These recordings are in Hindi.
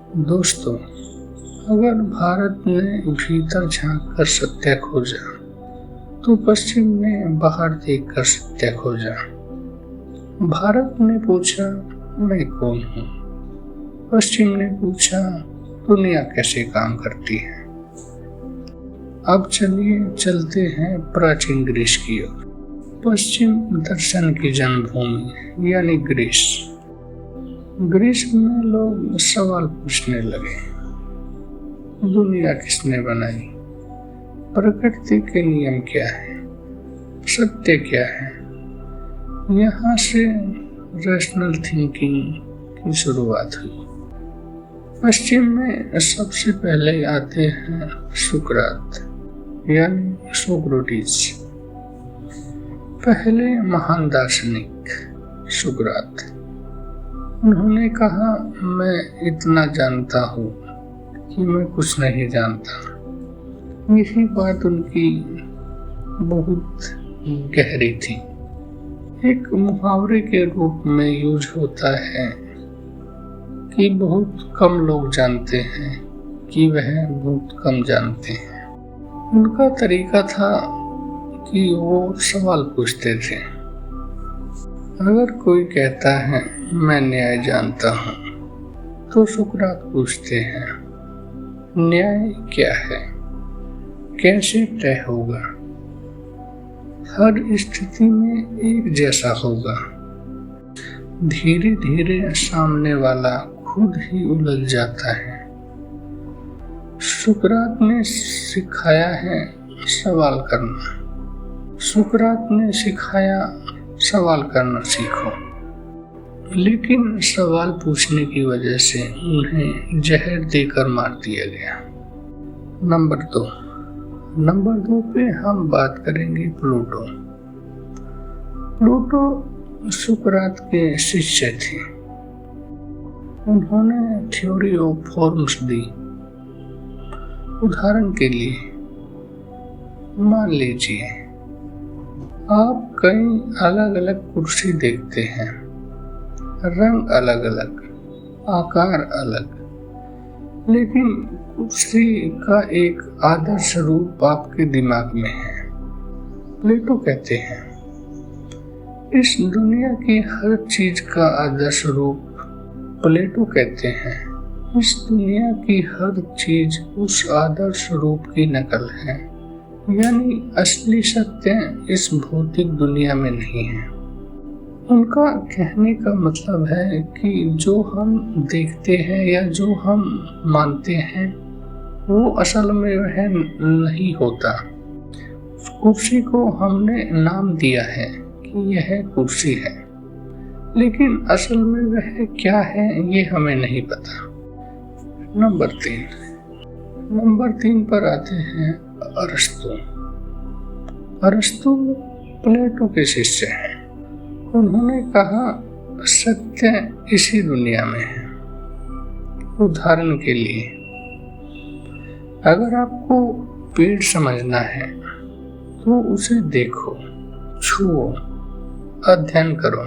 दोस्तों, अगर भारत ने भीतर झांक कर सत्य खोजा, तो पश्चिम ने बाहर देख कर सत्य खोजा। भारत ने पूछा, मैं कौन हूँ? पश्चिम ने पूछा, दुनिया कैसे काम करती है? अब चलिए चलते हैं प्राचीन ग्रीस की ओर। पश्चिम दर्शन की जन्मभूमि यानी ग्रीस। ग्रीस में लोग सवाल पूछने लगे, दुनिया किसने बनाई? प्रकृति के नियम क्या है? सत्य क्या है? यहाँ से रैशनल थिंकिंग की शुरुआत हुई। पश्चिम में सबसे पहले आते हैं सुकरात यानी सोक्रेटिस। पहले महान दार्शनिक सुकरात। उन्होंने कहा, मैं इतना जानता हूँ कि मैं कुछ नहीं जानता। यही बात उनकी बहुत गहरी थी। एक मुहावरे के रूप में यूज होता है कि बहुत कम लोग जानते हैं कि वह बहुत कम जानते हैं। उनका तरीका था कि वो सवाल पूछते थे। अगर कोई कहता है मैं न्याय जानता हूँ, तो सुकरात पूछते हैं, न्याय क्या है? कैसे तय होगा? हर स्थिति में एक जैसा होगा? धीरे धीरे सामने वाला खुद ही उलझ जाता है। सुकरात ने सिखाया है सवाल करना। सुकरात ने सिखाया सवाल करना सीखो। लेकिन सवाल पूछने की वजह से उन्हें जहर देकर मार दिया गया। नंबर दो पे हम बात करेंगे प्लूटो। प्लूटो सुकरात के शिष्य थे। उन्होंने थ्योरी ऑफ फॉर्म्स दी। उदाहरण के लिए मान लीजिए आप कई अलग अलग कुर्सी देखते हैं, रंग अलग अलग, आकार अलग, लेकिन कुर्सी का एक आदर्श रूप आपके दिमाग में है। प्लेटो कहते हैं, इस दुनिया की हर चीज का आदर्श रूप, प्लेटो कहते हैं, इस दुनिया की हर चीज उस आदर्श रूप की नकल है। यानी असली सत्य इस भौतिक दुनिया में नहीं है। उनका कहने का मतलब है कि जो हम देखते हैं या जो हम मानते हैं, वो असल में वह नहीं होता। कुर्सी को हमने नाम दिया है कि यह कुर्सी है, लेकिन असल में वह क्या है ये हमें नहीं पता। नंबर तीन पर आते हैं अरस्तु। अरस्तु प्लेटो के शिष्य हैं। उन्होंने कहा, सत्य इसी दुनिया में है। उदाहरण के लिए, अगर आपको पेड़ समझना है तो उसे देखो, छुओ, अध्ययन करो।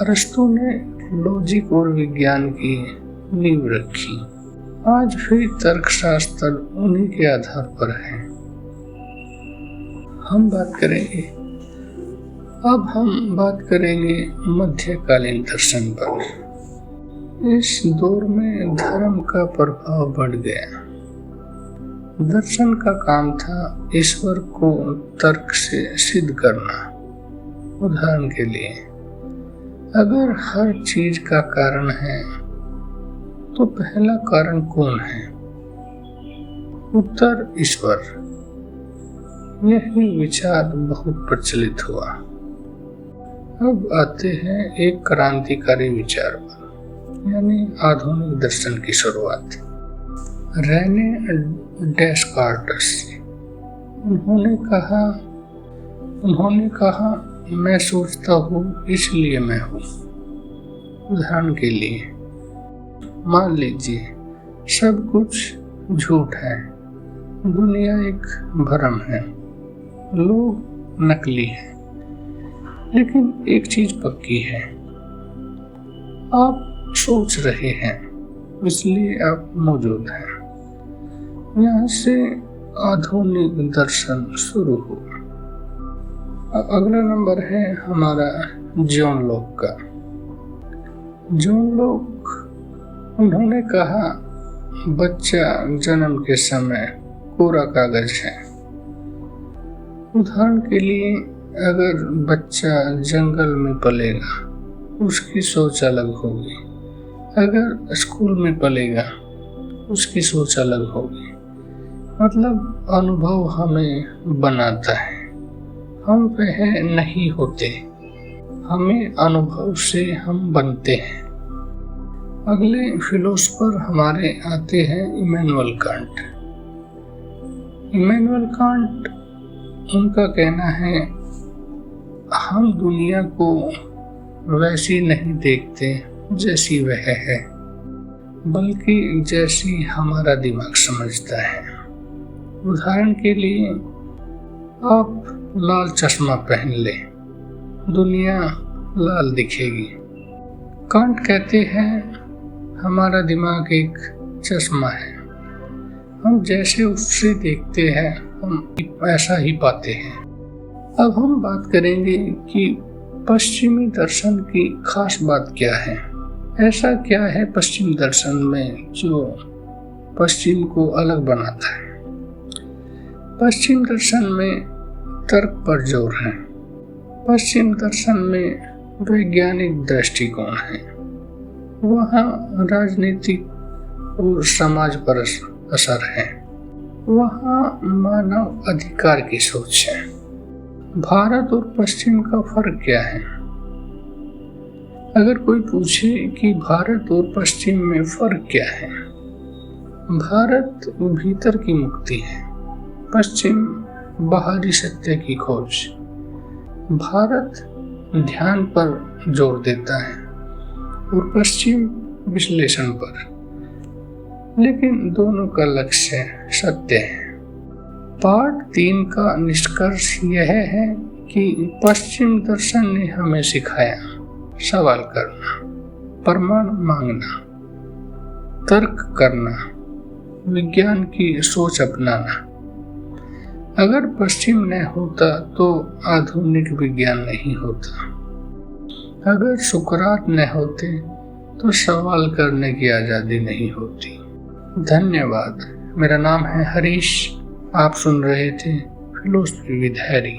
अरस्तु ने लॉजिक और विज्ञान की नींव रखी। आज भी तर्कशास्त्र उन्हीं के आधार पर है। अब हम बात करेंगे मध्यकालीन दर्शन पर। इस दौर में धर्म का प्रभाव बढ़ गया। दर्शन का काम था ईश्वर को तर्क से सिद्ध करना। उदाहरण के लिए, अगर हर चीज का कारण है, तो पहला कारण कौन है? उत्तर ईश्वर। यही विचार बहुत प्रचलित हुआ। अब आते हैं एक क्रांतिकारी विचार पर, यानी आधुनिक दर्शन की शुरुआत। रेने डेस्कार्टस। उन्होंने कहा, मैं सोचता हूँ इसलिए मैं हूँ। उदाहरण के लिए, मान लीजिए सब कुछ झूठ है, दुनिया एक भ्रम है, लोग नकली हैं, लेकिन एक चीज पक्की है, आप सोच रहे हैं, इसलिए आप मौजूद हैं। यहाँ से आधुनिक दर्शन शुरू हुआ। अगला नंबर है हमारा जॉन लॉक का। जॉन लॉक, उन्होंने कहा बच्चा जन्म के समय कोरा कागज है। उदाहरण के लिए अगर बच्चा जंगल में पलेगा उसकी सोच अलग होगी, अगर स्कूल में पलेगा उसकी सोच अलग होगी। मतलब अनुभव हमें बनाता है, हम वह नहीं होते, हमें अनुभव से हम बनते हैं। अगले फिलोसफर हमारे आते हैं इमैनुअल कांट। इमैनुअल कांट, उनका कहना है हम दुनिया को वैसी नहीं देखते जैसी वह है, बल्कि जैसी हमारा दिमाग समझता है। उदाहरण के लिए आप लाल चश्मा पहन लें, दुनिया लाल दिखेगी। कांट कहते हैं हमारा दिमाग एक चश्मा है, हम जैसे उससे देखते हैं हम ऐसा ही पाते हैं। अब हम बात करेंगे कि पश्चिमी दर्शन की खास बात क्या है। ऐसा क्या है पश्चिम दर्शन में जो पश्चिम को अलग बनाता है। पश्चिम दर्शन में तर्क पर जोर है, पश्चिम दर्शन में वैज्ञानिक दृष्टिकोण है, वहाँ राजनीतिक और समाज पर असर है, वहाँ मानव अधिकार की सोच है। भारत और पश्चिम का फर्क क्या है। अगर कोई पूछे कि भारत और पश्चिम में फर्क क्या है, भारत भीतर की मुक्ति है, पश्चिम बाहरी सत्य की खोज। भारत ध्यान पर जोर देता है और पश्चिम विश्लेषण पर, लेकिन दोनों का लक्ष्य सत्य है। पार्ट 3 का निष्कर्ष यह है कि पश्चिम दर्शन ने हमें सिखाया सवाल करना, प्रमाण मांगना, तर्क करना, विज्ञान की सोच अपनाना। अगर पश्चिम न होता तो आधुनिक विज्ञान नहीं होता। अगर सुकरात न होते तो सवाल करने की आजादी नहीं होती। धन्यवाद। मेरा नाम है हरीश, आप सुन रहे थे फिलोसफी विद हैरी।